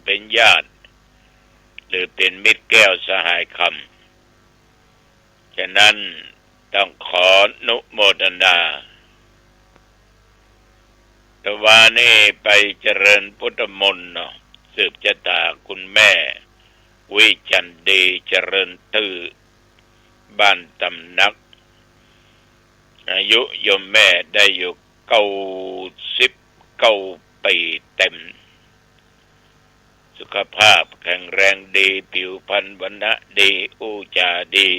เป็นญาติหรือเป็นมิตรแก้วสหายคำฉะนั้นต้องขออนุโมทนาแต่ว่านี่ไปเจริญพุทธมนต์เนาะสืบชะตาคุณแม่วิจันดีเจริญตื้อบ้านตำนักอายุโยมแม่ได้อยู่99 ปีเต็มสุขภาพแข็งแรงดีผิวพรรณวรรณะดีอู้จาดี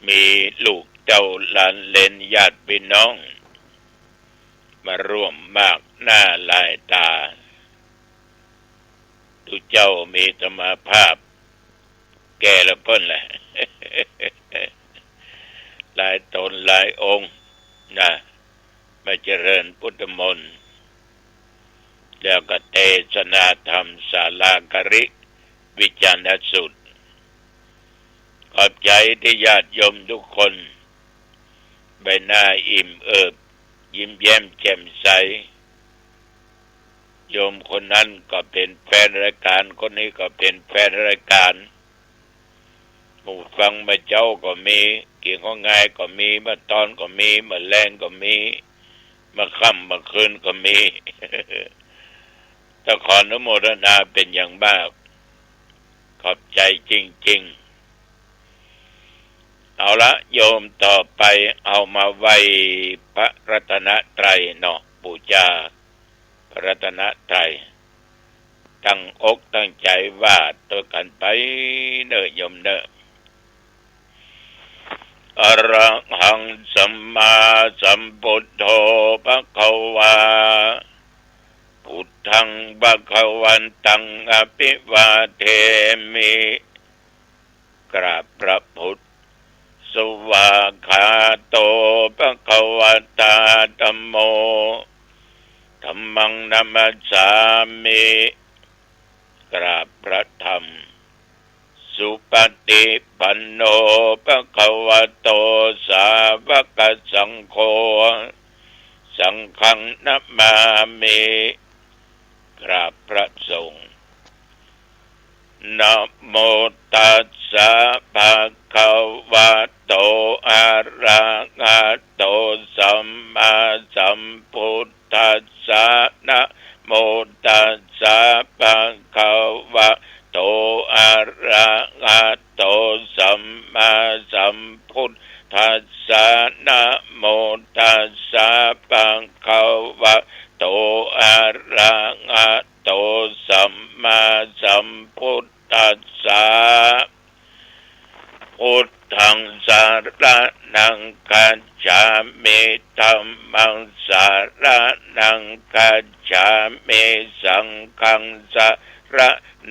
มีลูกเจ้าหลานเลนญาติพี่น้องมาร่วมมากหน้าหลายตาทุกเจ้ามีธรรมภาพแก่แล้วเพิ่นแหละ หลายตนหลายองค์นะมาเจริญพุทธมนต์แล้วก็เทศนาธรรมศาลากริวิจารณสุตขอบใจที่ญาติโยมทุกคนใบหน้าอิ่มเอิบยิ้มแย้มแจ่มใสโยมคนนั้นก็เป็นแฟนรายการคนนี้ก็เป็นแฟนรายการผู้ฟังมาเจ้าก็มีเกี่ยงของง่ายก็มีมาตอนก็มีมาแรงก็มีมาค่ำมาคืนก็มี แต่ขออนุโมทนาเป็นอย่างมากขอบใจจริงๆเอาละโยมต่อไปเอามาไว้พระรัตนตรัยเนาะบูชาพระรัตนตรัยตั้งอกตั้งใจว่าตัวกันไปเนอะโยมเนอะอรหังสัมมาสัมพุทโธภควาพุทธังภวันตังอภิวาเทมิกราบพระพุทธสวากขาโตภควตาธัมโมธัมมังนัมมัสสามิกราบพระธรรมสุปฏิปันโนภควโตสาวกสังโฆสังฆังนัมมามิกราบพระสงฆ์นะโมตัสสะภะคะวะโตอะระหะโตสัมมาสัมพุทธัสสะนะโมตัสสะภะคะวะโตอะระหะโตสัมมาสัมพุทธัสสะนะโมตัสสะภะคะวะโตอะระหะโตสัมมาสัมพุทธัสสะพุทธังสารนังคัจฉามิธัมมังสารนังคัจฉามิสังฆังสาร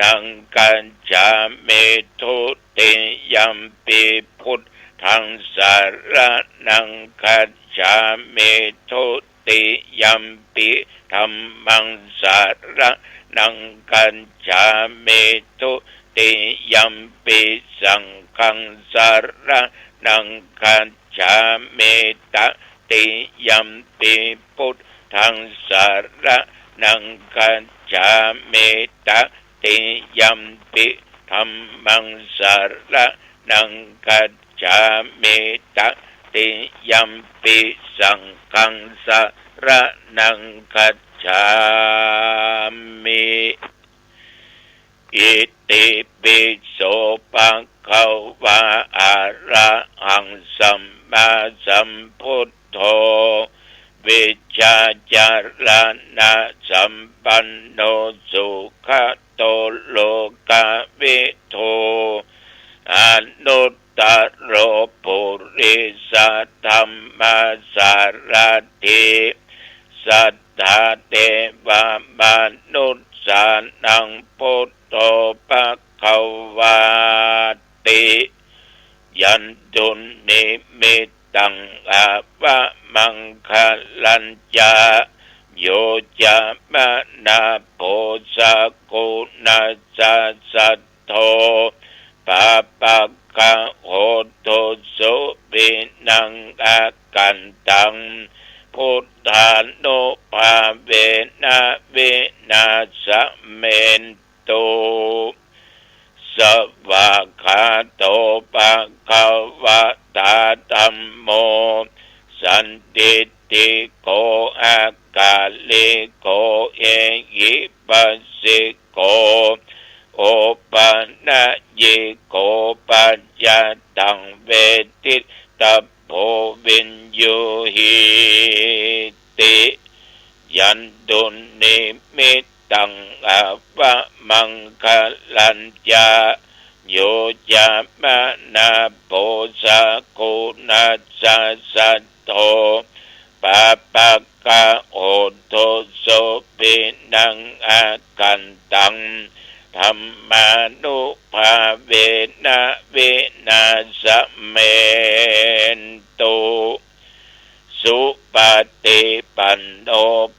นังคัจฉามิทุติยัมปิพุทธังสารนังคัจฉามิทุติยัมปิธัมมังสารนังคัจฉามิทุติยัมปิสังฆังสารนังคัจฉามิตติยัมปิพุทธังสารนังคัจฉามิตติยัมปิธัมมังสารนังคัจฉามิตติยัมปิสังฆังสารนังคัจฉามิอิติปิโสภะคะวะอะระหังสัมมาสัมพุทโธวิชชาจารณะสัมปันโนสุขโตโลกวิทูอนุตตโรปุริสธรรมสารถิสัทธาเทวมนุษย์สานังพุทโธภควาติยันตุนิมิตังอาภะมังคลัญจาโยจะมะนาโพสะกุณาสัสสะโทปะปะกะโหตุสุปินังอากันตังพุทธานุภาเวนะวินาสเม นตุสวากขาโตภะคะวะตาธัมโมสันติติโกอากาลิโกเอหิปัสสิโกโอปันนะยิโกปัญญาตังเวทิตาโพวินยูหิติยันตุนิมิตังอาวะมังคลัญญาโยจามะนาโปสะกุณาสัสสะโตปะปะกะโอโตโสปินังอากันตังธัมมานุภาเวนะเวนะสะเมนตุสุปฏิปันโน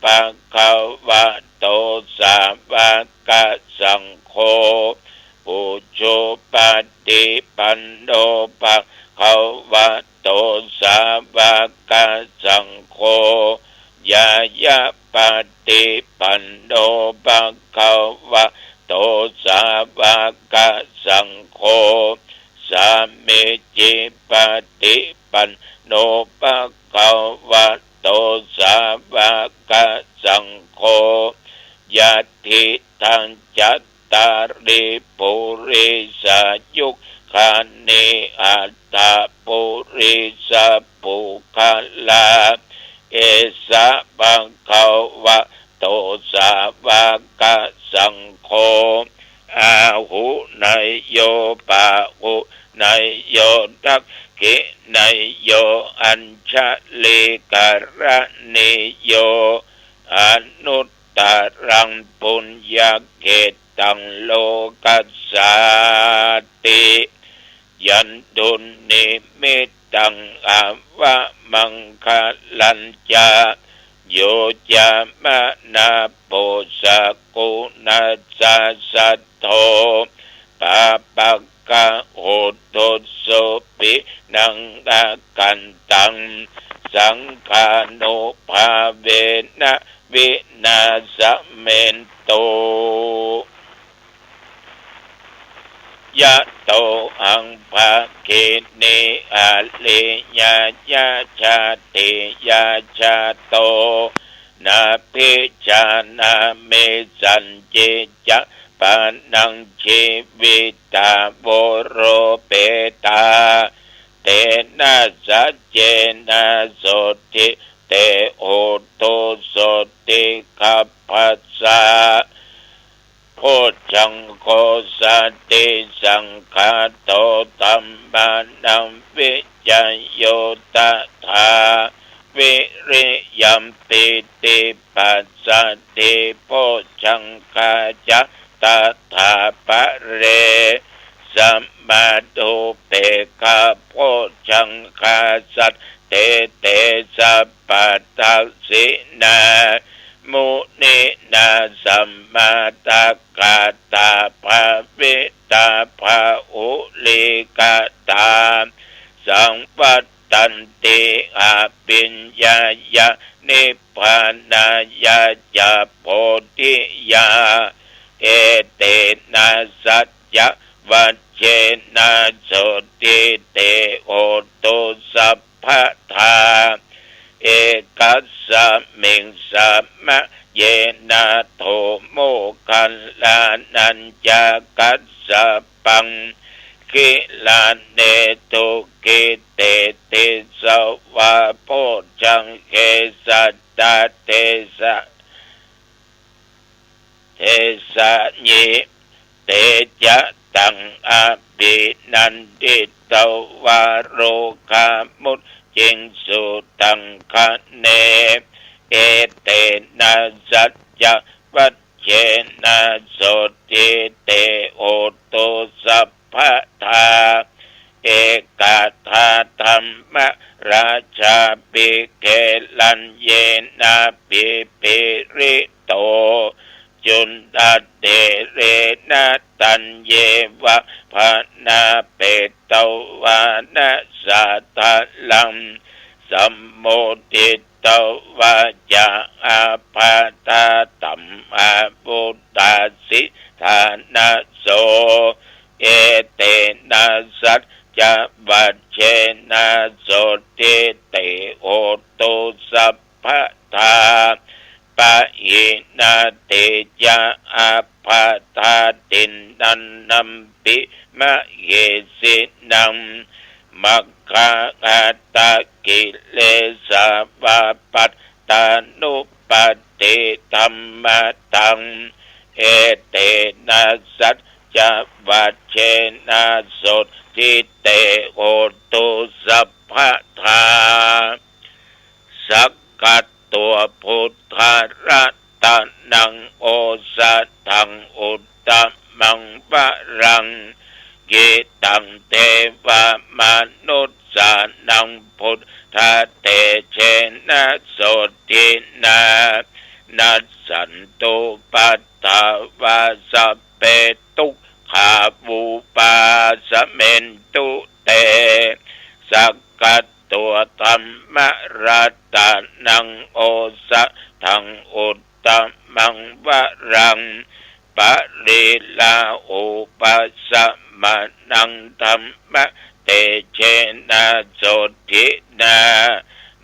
ภะคะวะโตสาวกสังโฆปุจจุปฏิปันโนภะคะวะโตสาวกสังโฆยายะปฏิปันโนภะคะวะโตสาวกสังโฆสามิจิปฏิปันโนภะคะวะโตสาวกสังโฆยะทิทังจัตตาริปุริสายุคานิอัตตาปุริสาปุคลาเอสะภะคะวะโตสาวกสังโฆอาหุนายโยปะหุนายโยทักขินายโยอัญชลิกรณิโยอนุตตรังปุญญเกตังโลกัสสาติยันตุนิมิตังอาวะมังคลัญญาโยจามะนาโปสะกุณาสัสสะโตปะปะกะโหโตโสปินังอากันตังสังฆานุภาเวนะวินาสเมนโตยะโตอังภะเกเนอะเลญะยะชาติยะชาโตนาภิจานาเมสัญเจจะปานังชีวิตาโวโรเปตาเตนะสัจเจนะโสติเตโอโตโสติคัพพัสสะโพชังโคสัตติสังฆาโตธัมมานังวิจโยตถาวิริยัมปิติปัสสติโพชังคาจะตถาปะเรสัมมาตุเปกะโพชังคาสัตเตเตสัพพะทัสสินามุนินาสัมมาตากาตาภาวิตาภาอุลิกาตาสังวัตตันติอาปิญญายะนิพพานายะจาโพธิยาเอเตนะสัจจะวัจเจนะโสติเตโอโตสัพพะทาเอกัสสะมิงสัมมะเยนะโทโมคัลลานัญจกัสสะปังกิลาเนตุกิเตติสวะโพชังเกสัตตาเทสะญิเตจะตังอภินันติตวาโรคามุตจิงสุตังคะเนเอเตนะสัจจะวัจเจนะโสติเตโอโตสัพพะทาเอกาธาธัมมราชาปิเกลันเยนะปิปิริโตจุนตเตเรนะตัญเยวะภานาเปตวานะสัทธลังสัมโมทิ ตวะจะอาภาตาตัมอาบุตตาสิทานาโสเอเตนะสัจจะวัชเชนะโสติเตโอตุสัพพทาปะหินาเตยะอาภาตาตินนันนัมปิมะเยสินังมัคคะอัตตะกิเลสาวาปัตตานุปาติธัมมะตังเอเตนะสัจจะวัชเชนะโสติเตโอตุสัพพทาสักกัตตัวพุทธรัตนังโอสัทังอุตตมังวรังกิตังเทวมนุสสานังพุทธเตเชนะโสตินานัสสันตุปัตตาวาสัพเพตุขาบูปาสเมนตุเตสักกัตตัวธรรมรัตนังโอสัทังอุตตมังวรังปริลาอุปัสสมานังธรรมเตเชนะโสตินา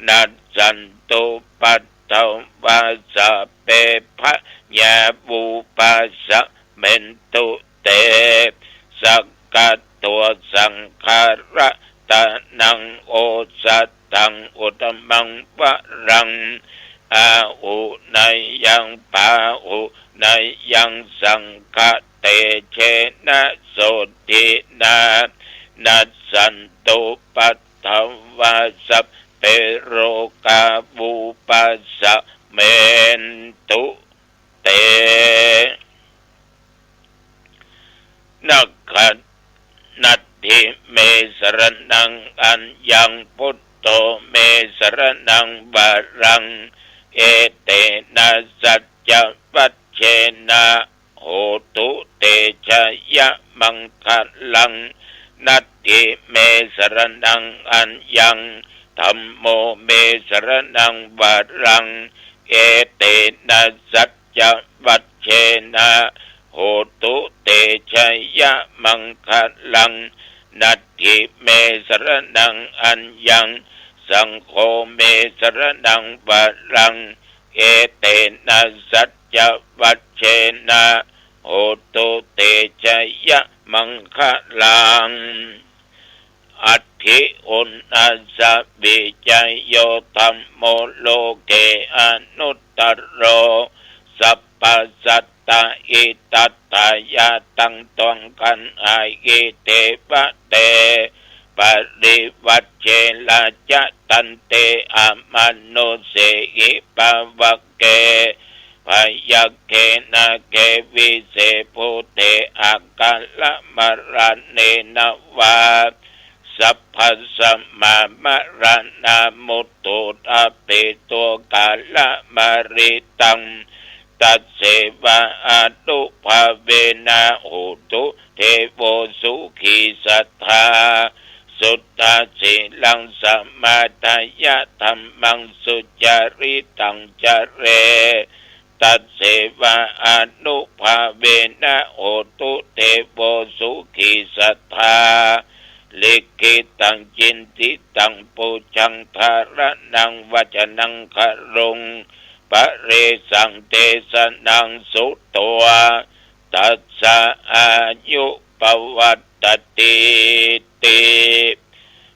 นัสสันตุปัตตวาสัพเพพยาบูปัสสเมนตุเตสักกัตตัวสังขารตานังโอสัตตังอุตมังวรังอาหุนายยังปาหุนายยังสังฆเตเชนะโสตินานัสสันตุปัตถวาสัพเพโรกาบูปัสสะเมนตุเตนักขัดนัตถิเมสรนังอัญญังพุทโธเมสรนังวรังเอเตนะสัจจะวัชเชนะโหตุเตชะยะมังคะลังนัตถิเมสรนังอัญญังธัมโมเมสรนังวรังเอเตนะสัจจะวัชเชนะโหตุเตชะยะมังคะลังนัตถิเมสรนังอัญญังสังโฆเมสรนังวรังเอเตนะสัจจะวัชเชนะโหตุเตชะยะมังคะลังอัตถิอุณอาสะวิจัยโยธัมโมโลเกอนุตตโรสัพพสัตตาอิตัตถายาตังตวังกันอายิเตปะเตปริวัชเชละจะตันเตอะมโนเสหิปะวะเกพยัคเขนะเกวิเสภูเตอะกัลละมะระเนนะวาสัพพสัมมามะระนามุตตุตะปิโตกาละมะริตังตัสเสวะอะตุภาเวนะโหตุเทโวสุขีสัทธาสุตตาสิลังสัมมาทายะธัมมังสุจาริตังจาเรตัสเสวะอะนุภาเวนะโหตุเทโวสุขีสัทธาลิขิตังจินติตังปุจังธารนังวัจนังครุงปะเรสังเตสนังสุตัวตัสสะอายุปวัตติติ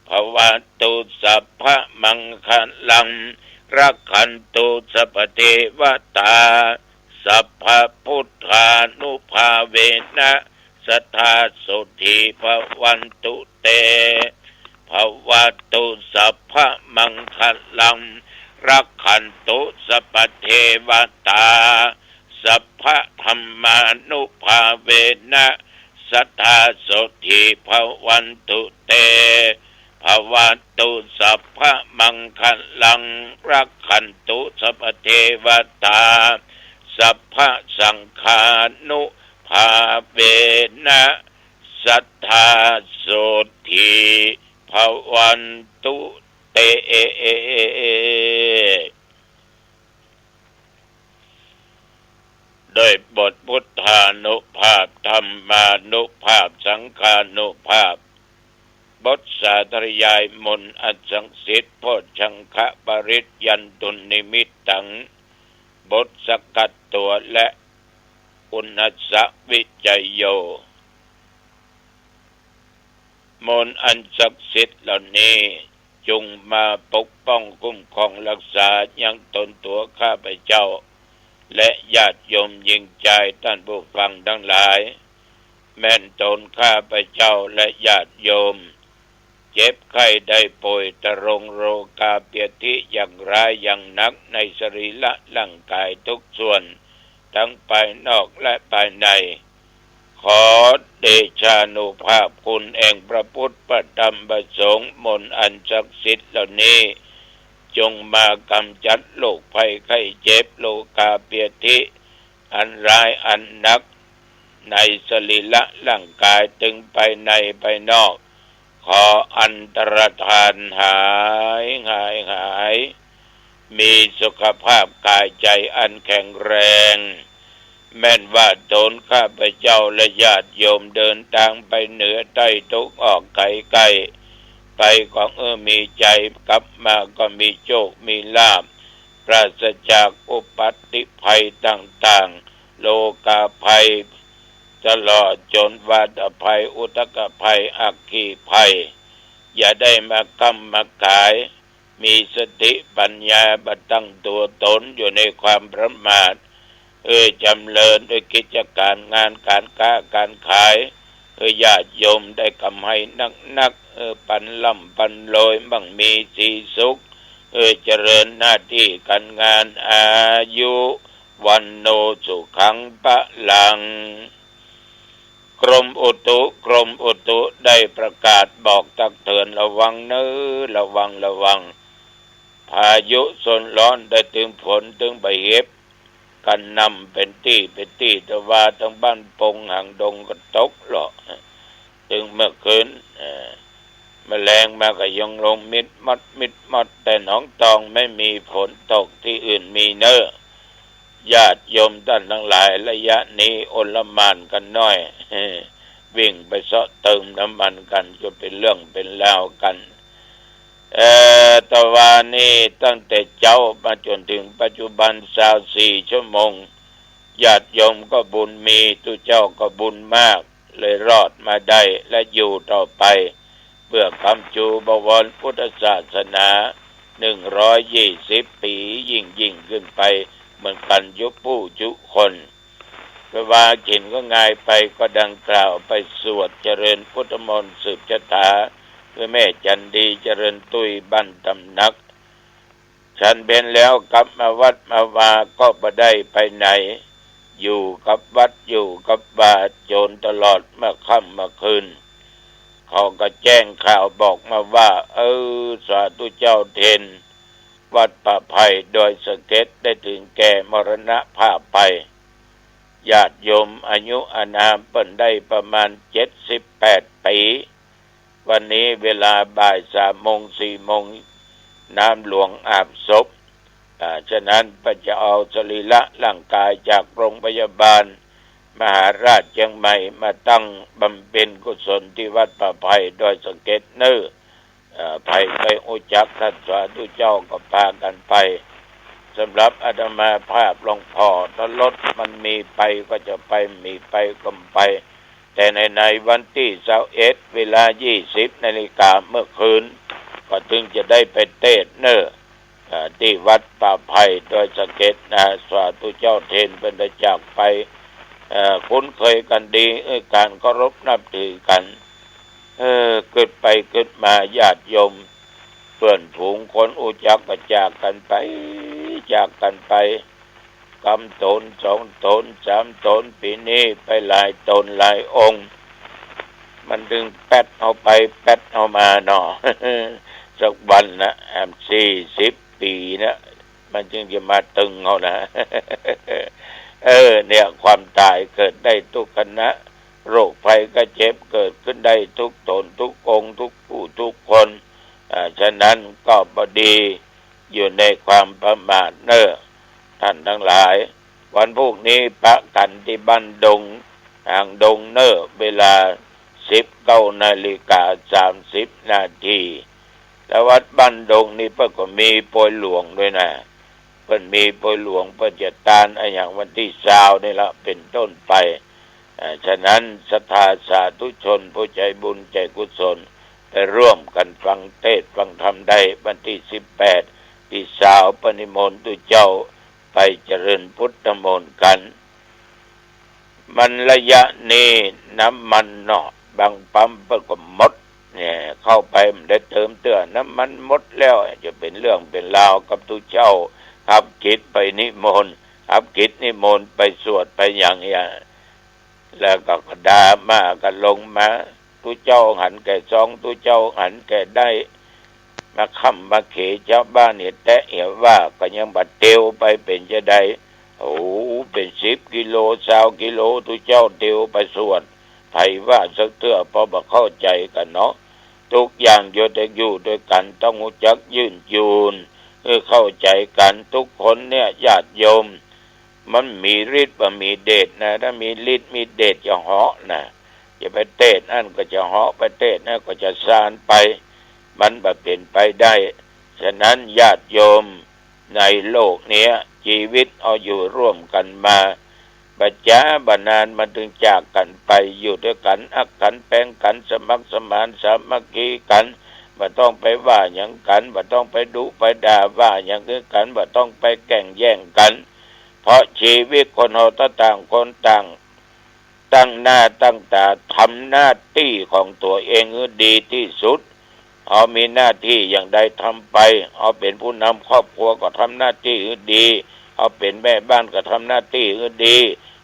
ภวัตุสัพพะมังคลังรักขันตุสัพพเทวตาสัพพะพุทธานุภาเวนะสัทธาสุธีภวันตุเตภวัตุสัพพะมังคลังรักขันตุสัพพเทวตาสัพพะธัมมานุภาเวนะสัทธาสุธีภวันตุเตภวัตุสัพพะมังคลังรักขันตุสัพพเทวตาสัพพะสังฆานุภาเวนะสัทธาสุธีภวันตุเต เอเอเอเอโดยบทพุทธานุภาพธรรมานุภาพสังฆานุภาพบทสาธยายมนต์อันศักดิ์สิทธิ์โพชฌังคะปริตยันตุนิมิตตังบทสกัดตัวและอุณัสสวิจัยโยมนต์อันศักดิ์สิทธิ์เหล่านี้จงมาปกป้องคุ้มครองรักษายังตนตัวข้าพเจ้าและญาติโยมยิงใจท่านผู้ฟังทั้งหลายแม่นตนข้าพเจ้าและญาติโยมเจ็บไข้ได้ป่วยตะรงโรคาเปียติอย่างร้ายอย่างหนักในสรีระร่างกายทุกส่วนทั้งภายนอกและภายในขอเดชานุภาพคุณแห่งพระพุทธพระธรรมพระสงฆ์มนต์อันศักดิ์สิทธิ์เหล่านี้จงมากำจัดโรคภัยไข้เจ็บโรคาเปียติอันร้ายอันหนักในสรีระร่างกายถึงภายในภายนอกขออันตรธานหายมีสุขภาพกายใจอันแข็งแรงแม้นว่าตนข้าพเจ้าและญาติโยมเดินทางไปเหนือใต้ทุกออกไกลไปของมีใจกลับมาก็มีโชคมีลาภปราศจากอุปัติภัยต่างๆโลกาภัยตลอดจนวาตภัยอุทกภัยอัคคีภัยอย่าได้มากำมากายมีสติปัญญาบัตั้งตัวตนอยู่ในความประมาทจำเริญด้วยกิจการงานการค้าการขายญาติโยมได้กำไรนักปันล่ำปันโรยมั่งมีสีสุขเจริญหน้าที่การงานอายุวันโนสุขังปะลังกรมอุตุได้ประกาศบอกตักเตือนระวังระวังพายุโซนร้อนได้ถึงฝนถึงใบเห็บกันนำเป็นที่แต่ว่าทั้งบ้านปงหางดงก็ตกหรอกถึงเมื่อคืนแมลงมาก็ยังลงมิดมัดแต่หนองตองไม่มีฝนตกที่อื่นมีเนอะญาติโยมท่านทั้งหลายระยะนี้อลหม่านกันน้อยวิ่งไปเสาะเติมน้ำมันกันจนเป็นเรื่องเป็นราวกันตะวันนี้ตั้งแต่เจ้ามาจนถึงปัจจุบัน24 ชั่วโมงญาติโยมก็บุญมีตุเจ้าก็บุญมากเลยรอดมาได้และอยู่ต่อไปเพื่อคำจูบวรพุทธศาสนา120 ปียิ่งขึ้นไปเหมือนกันยุคผู้จุคนเพราะว่ากินก็ง่ายไปก็ดังกล่าวไปสวดเจริญพุทธมนต์สืบชะตาเพื่อแม่จันดีเจริญตุยบ้านตำนักฉันเป็นแล้วกลับมาวัดมาวาก็บ่ได้ไปไหนอยู่กับวัดอยู่กับบาทโจรตลอดเมื่อค่ำเมื่อคืนเขาก็แจ้งข่าวบอกมาว่าสาธุเจ้าเทนวัดป่าไผ่โดยสะเก็ดได้ถึงแก่มรณภาพไปญาติโยมอายุอานามเปิ้นได้ประมาณ78 ปีวันนี้เวลาบ่าย3 โมง 4 โมงน้ำหลวงอาบศพฉะนั้นพระจะเอาสรีระร่างกายจากโรงพยาบาลมหาราชเชียงใหม่มาตั้งบำเพ็ญกุศลที่วัดป่าไผ่โดยสะเก็ดเนื้อไผ่ไปอุจักท่านสาธุเจ้าก็พากันไปสำหรับอาตมาภาพหลวงพ่อถ้ารถมันมีไปก็จะไปมีไปก็ไปแต่ในวันที่21 เวลา 20 นาฬิกาเมื่อคืนก็ถึงจะได้ไปเทศน์ที่วัดป่าไผ่โดยสะเก็ดสาธุเจ้าเทนเป็นได้จากไปคุ้นเคยกันดีการเคารพนับถือกันเกิดไปเกิดมาญาติโยมเพื่อนฝูงคนอุจักก็จากกันไปกำตน2 ตน 3 ตนปีนี้ไปหลายตนหลายองค์มันดึงแป๊ดเอาไปแป๊ดเอามาเนาะ สักวันนะ40 ปีนะมันจึงจะมาตึงเอานะ เนี่ยความตายเกิดได้ทุกคณะโรคภัยก็เจ็บเกิดขึ้นได้ทุกตนทุกองค์ทุกผู้ทุกคน ฉะนั้นก็พอดีอยู่ในความประมาทเนอท่านทั้งหลายวันพรุ่งนี้ปะกันที่บ้านดงห่างดงเนอเวลา19:30 น.แล้ววัดบ้านดงนี่เพิ่นก็มีโปรยหลวงด้วยนะเพิ่นมีโปรยหลวงเพิ่นจะตานอย่างวันที่20นี่ละเป็นต้นไปฉะนั้นศรัทธาสาธุชนผู้ใจบุญใจกุศลไปร่วมกันฟังเทศน์ฟังธรรมได้วันที่18ที่20ปณิมนต์ตุเจ้าไปเจริญพุทธมนต์กันมันระยะนี้น้ำมันเนาะบางปั๊มเพิ่นก็หมดเนี่ยเข้าไปมันได้เติมเตือนน้ำมันหมดแล้วจะเป็นเรื่องเป็นราวกับตุเจ้าขับกิจไปนิมนต์ขับกิจนิมนต์ไปสวดไปอย่างเงี้ยแล้วก็ด่ามาก็ลงมาตุเจ้าหันแก่ซองตุเจ้าหันแก่ได้มาค้ำมาเขเจ้าบ้านเนี่ยแตะเหี่ยวว่าก็ยังบัดเตียวไปเป็นจะได้โอ้เป็น10 กิโล20 กิโลตุเจ้าเตียวไปสวดไผว่าสักเตื้อพอบ่เข้าใจกันเนาะทุกอย่างอยู่ด้วยกันต้องรู้จักยืนยูนเข้าใจกันทุกคนเนี่ยญาติโยมมันมีฤทธิ์บ่มีเดชนะถ้ามีฤทธิ์มีเดชจะเหาะนะจะไปเทศนั่นก็จะเหาะไปเทศนั่นก็จะซ่านไปมันบ่เป็นไปได้ฉะนั้นญาติโยมในโลกนี้ชีวิตเอาอยู่ร่วมกันมาบัดจ้าบานานมันถึงจากกันไปอยู่ด้วยกันอักขันแปลงกันสมัครสมานสามัคคีกันบ่ต้องไปว่าหยังกันบ่ต้องไปดุไปด่าว่าหยังคือกันบ่ต้องไปแข่งแย่งกันเพราะชีวิตคนเราต่างคนต่างตั้งหน้าตั้งตาทำหน้าที่ของตัวเองให้ดีที่สุดเอามีหน้าที่อย่างใดทำไปเอาเป็นผู้นำครอบครัวก็ทำหน้าที่ให้ดีเอาเป็นแม่บ้านก็ทำหน้าที่ให้ดี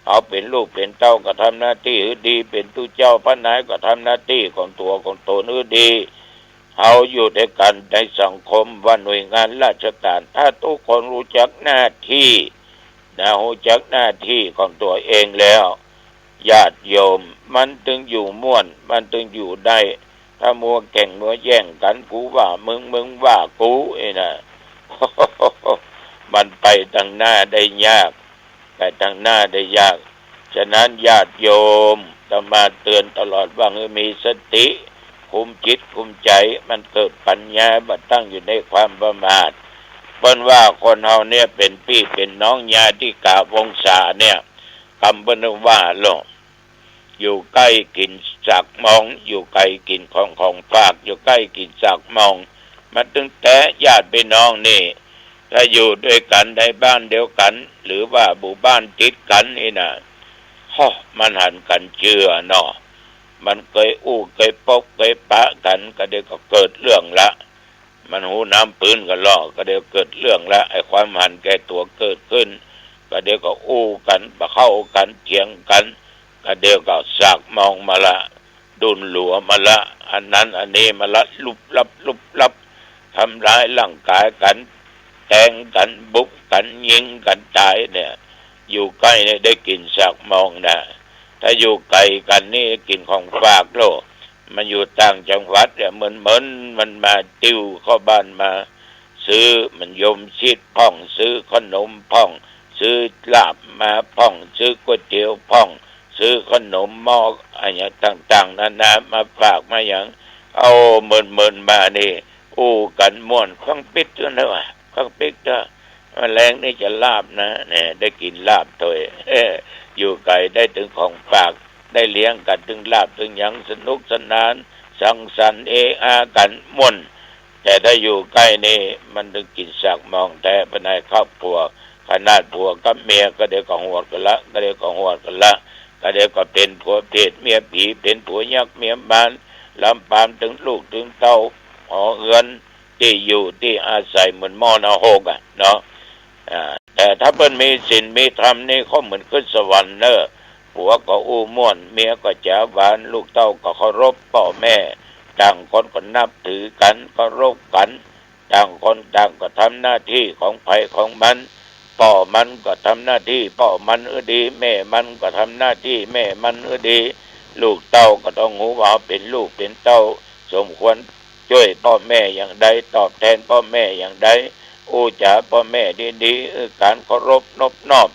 เอาเป็นลูกเป็นเต้าก็ทำหน้าที่ให้ดีเป็นตุเจ้าพระนายก็ทำหน้าที่ของตัวของตนให้ดีเอาอยู่ด้วยกันในสังคมว่าหน่วยงานราชการถ้าทุกคนรู้จักหน้าที่รู้จักหน้าที่ของตัวเองแล้วญาติโยมมันถึงอยู่ม่วนมันถึงอยู่ได้ถ้ามัวแข่งมัวแย่งกันกูว่ามึงว่ากูน่ะ มันไปทางหน้าได้ยากไปทางหน้าได้ยากฉะนั้นญาติโยมจะมาเตือนตลอดว่าให้มีสติคุมจิตคุมใจมันเกิดปัญญาบ่ตั้งอยู่ในความประมาทเปิ้นว่าคนเฮาเนี่ยเป็นพี่เป็นน้องญาติกาวงศาเนี่ยคำเปิ้นว่าโลกอยู่ใกล้กินสักมองอยู่ไกลกินของฝากอยู่ใกล้กินสักมองมันตึงแต่ญาติพี่น้องนี่ถ้าอยู่ด้วยกันในบ้านเดียวกันหรือว่าหมู่บ้านติดกันนี่นะมันหันกันเชื่อเนาะมันเคยเคยปกเคยปะกันก็เดี๋ยวก็เกิดเรื่องละมันหูน้ำปืนกันล่อก็เดี๋ยวเกิดเรื่องละไอ้ความหันแก่ตัวเกิดขึ้นก็เดี๋ยวก็กันมาเข้ากันเถียงกันก็เดี๋ยวก็สากมองมาละดุนหลัวมาละอันนั้นอันนี้มาละลุบลับทำร้ายร่างกายกันแทงกันบุกกันยิงกันตายเนี่ยอยู่ใกล้เนี่ยได้กินสากมองนะถ้าอยู่ไกลกันนี่กินของฝากโลมันอยู่ต่างจังหวัดเนี่ยเหมือนมันมาติ้วเข้าบ้านมาซื้อมันยมชีดพ่องซื้อขนมพ่องซื้อลาบมาพ่องซื้อก๋วยเตี๋ยวพ่องซื้อขนมหม้ออะไรต่างๆนานามาฝากมาอย่างเอาเมินมานี่กันม่วนฟังปิดตัวนะวะฟังปิดตัวแรงนี่จะลาบนะเนี่ยได้กินลาบตัวอยู่ไกลได้ถึงของฝากได้เลี้ยงกันถึงลาบถึงหยังสนุกสนานสังสรรค์อากันม่วนแต่ถ้าอยู่ใกล้นี่มันถึงกินสักมองแต่ภายในครอบครัวขนาดผัวกับเมียก็เดี๋ยวก็หวดกันละก็เดี๋ยวก็เป็นผัวเพศเมียผีเป็นผัวยักษ์เมียบ้านลำปามถึงลูกถึงเต้าหอเฮือนที่อยู่ที่อาศัยเหมือนหม้อนาโฮกเนาะแต่ถ้าเพิ่นมีศีลมีธรรมนี่เขาเหมือนขึ้นสวรรค์เนอะผัวก็ม่วนเมียก็จ๋าหวานลูกเต้าก็เคารพพ่อแม่ต่างคนก็นับถือกันเคารพกันต่างคนต่างก็ทำหน้าที่ของไผของมันพ่อมันก็ทำหน้าที่พ่อมันดีแม่มันก็ทำหน้าที่แม่มันดีลูกเต้าก็ต้องหูว่าเป็นลูกเป็นเต้าสมควร ช่วยพ่อแม่อย่างใดตอบแทนพ่อแม่อย่างใดอู้จ๋าพ่อแม่ดีๆการเคารพนบนอบ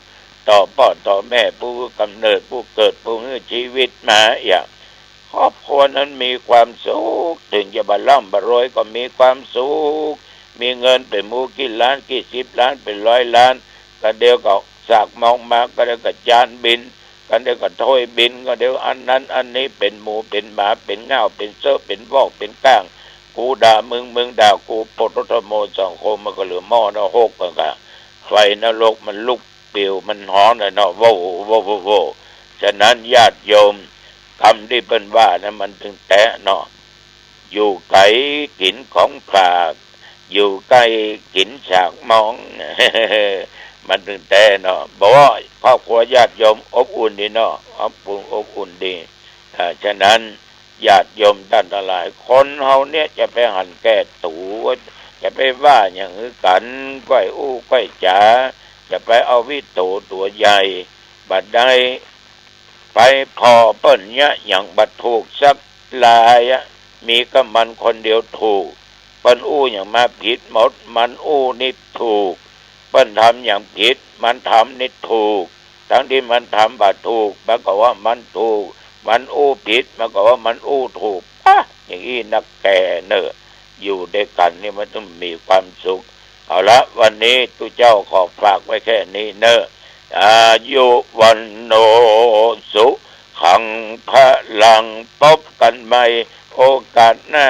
ต่อพ่อต่อแม่ผู้กำเนิดผู้เกิดผู้ให้ชีวิตมาอย่างครอบครัวนั้นมีความสุขถึงจะบรรบรวยก็มีความสุขมีเงินเป็นมูกี่ล้านกี่สิบล้านเป็นร้อยล้านก็เดียวก็สากมองมาก็เดียวก็จานบินก็เดียวก็ถ้วยบินก็เดียวอันนั้นอันนี้เป็นหมูเป็นหมาเป็นเง่าเป็นเสื้อเป็นวอกเป็นก้างกูด่ามึงด่ากูปตทโมสังคมมันก็เหลือหม้อนรกกันค่ะไฟนรกมันลุกเปลวมันหอนเลยเนาะโว้โว้ฉะนั้นญาติโยมคำที่เป็นว่านะมันถึงแตะเนาะอยู่ไกลกินของฝากอยู่ใกล้กินฉากมอง มันถึงแต่เนาะบอกว่าครอบครัวญาติโยมอบอุ่นดีเนาะอบอุ่นดีฉะนั้นญาติโยมท่านทั้งหลายคนเฮาเนี่ยจะไปหันแก้ตูจะไปว่าอย่างนี้กันก้อยอู้ก้อยจ๋าจะไปเอาวิโตตัวใหญ่บัดใดไปพอเปิ้นเนี่ยอย่างบัดถูกสักลายมีก็มันคนเดียวถูกเปิ้นอู้อย่างมาผิดหมดมันอู้นี่ถูกเปิ้นทำอย่างผิดมันทำนี่ถูกทั้งที่มันทำบาถูกมันก็ว่ามันถูกมันอู้ผิดมันก็ว่ามันอู้ถูกอย่างนี้นักแก่เนอะอยู่ด้วยกันนี่มันต้องมีความสุขเอาละวันนี้ตุเจ้าขอฝากไว้แค่นี้เนอะอายุวันโนสุขังพลังพบกันใหม่โอกาสหน้า